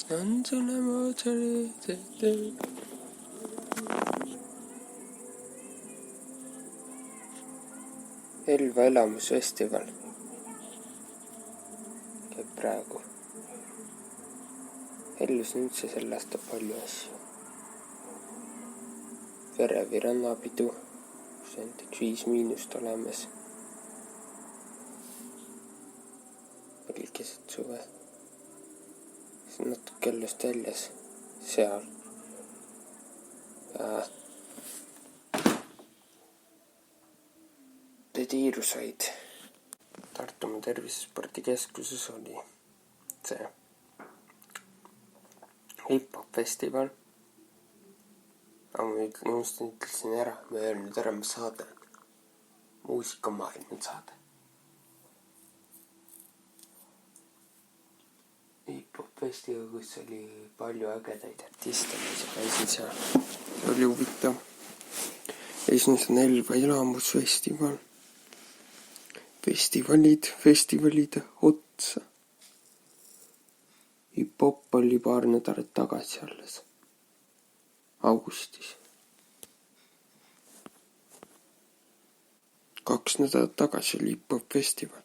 non sono Elva elamusfestival käib praegu. Ellus on üldse sel aastal palju asju. Verevi rannapidu, kus on 5 – olemas. Veel keset suve. See on natuke ellust väljas seal. Tiirusaid. Tartumaa Tervisespordikeskuses oli see hip-hop festival. Aga ma ütlesin ära, ma ei öelnud ära, mis saade. Muusikamaailma saade. Hip-hop festival, kus oli palju ägedaid artiste, mis käisid seal. See oli huvitav. Ja siis on Elva elamusfestival. Festivalide otsa. Hip-hop oli 2 nädalat tagasi alles. Augustis. 2 nädalat tagasi oli hip-hop festival.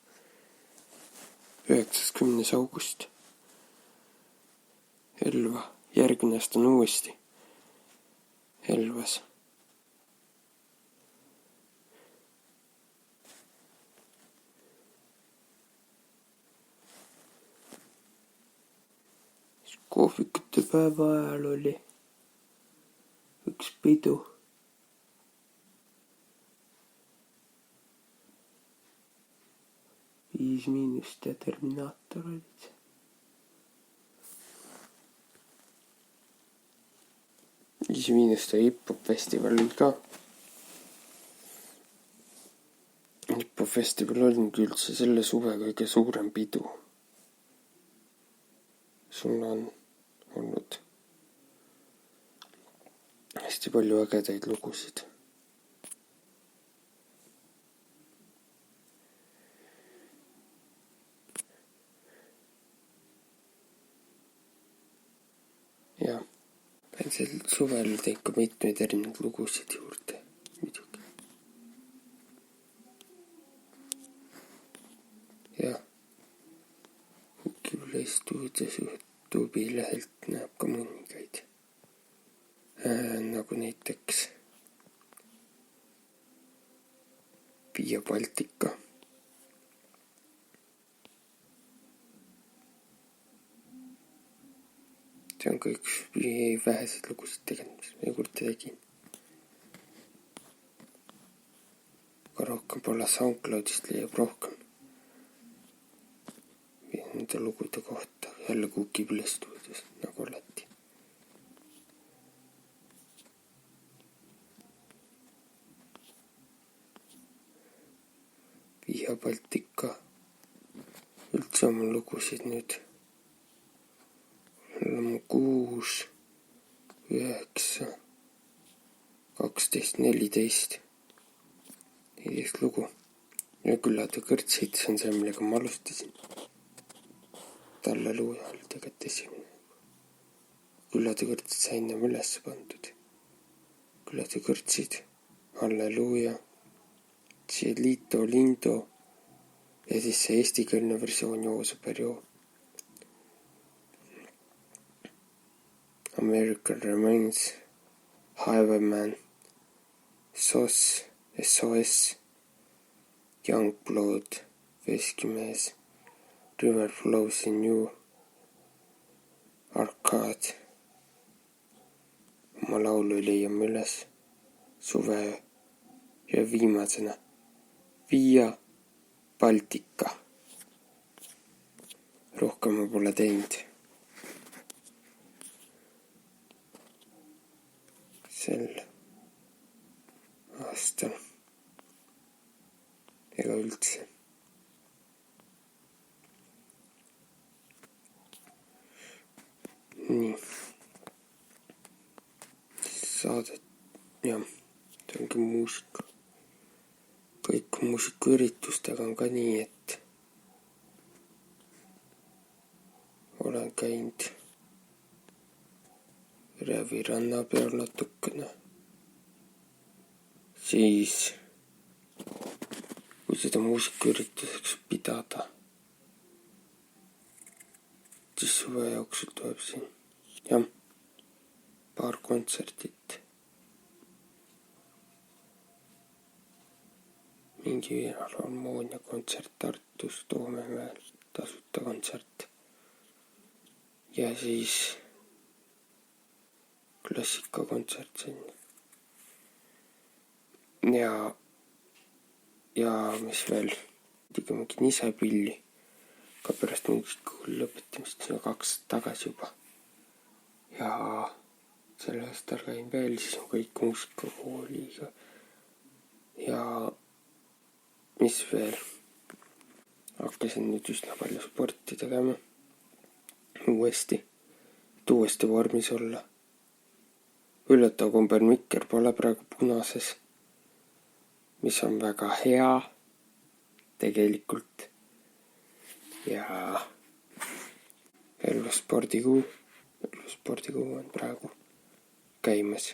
19. august. Elva. Järgmine aasta on uuesti Elvas. Kohvikute päeva ajal oli üks pidu. –5 ja Terminaator olid see. –5 hip-hop festivalil ka. Hip-hop festival oligi üldse selle suve kõige suurem pidu. Sul on olnud hästi palju ägedaid lugusid. Ja pean sel suvel ikka mitmeid erinevaid lugusid juurde muidugi. Ja Stuudios YouTube'i lehelt näeb ka mõningaid. Nagu näiteks Via Baltica. See on ka üks väheseid lugusid teganud, mis ma juurde tegin. Aga rohkem pole SoundCloudist leiab rohkem nende lugude kohta. Jälle Kukibli stuudios, nagu alati. Via Baltica. Üldse oma lugusid nüüd. 6, 9, 12, 14 lugu. Ja Küllade kõrtsid, see on see, millega ma alustasin. Halleluuja oli tegelikult esimene. Küllade kõrtsid sai ennem üles pandud. Küllade kõrtsid, Halleluuja, Cielito Lindo ja siis see eestikeelne versioon Jooseperiood. American Remains, Highwayman, SOS, Youngblood, Veskimees, River Flows in You, Arcade. Oma laulu leiame üles suve ja viimasena Via Baltica. Rohkem ma pole teinud sel aastal ega üldse. Nii. Saadet, jah, see ongi muusika. Kõik muusikuüritustega on ka nii, et olen käinud mere või ranna peal natukene. Siis, kui seda muusikaürituseks pidada, siis suve jooksul tuleb siin paar kontserdit. Mingi harmoonia kontsert Tartus, Toomemäel, tasuta kontsert. Ja siis klassikakontsert sinna. Ja mis veel, tegime nisepilli ka pärast muusikakooli lõpetamist, see on 2 aastat tagasi juba. Ja sel aastal käin veel, siis on kõik muusikakooliga. Ja mis veel, hakkasin nüüd üsna palju sporti tegema uuesti, et uuesti vormis olla. Üllatav kombel mikker pole praegu punases, mis on väga hea tegelikult. Ja Elva spordikuu on praegu käimas.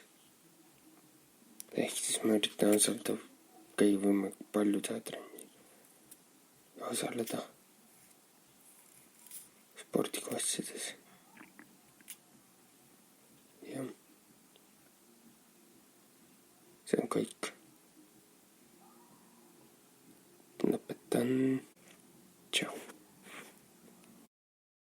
Ehk siis ma üritan käia võimalikult palju teha trenni ja osaleda spordiklassides. Jah, see on kõik. Lõpetan.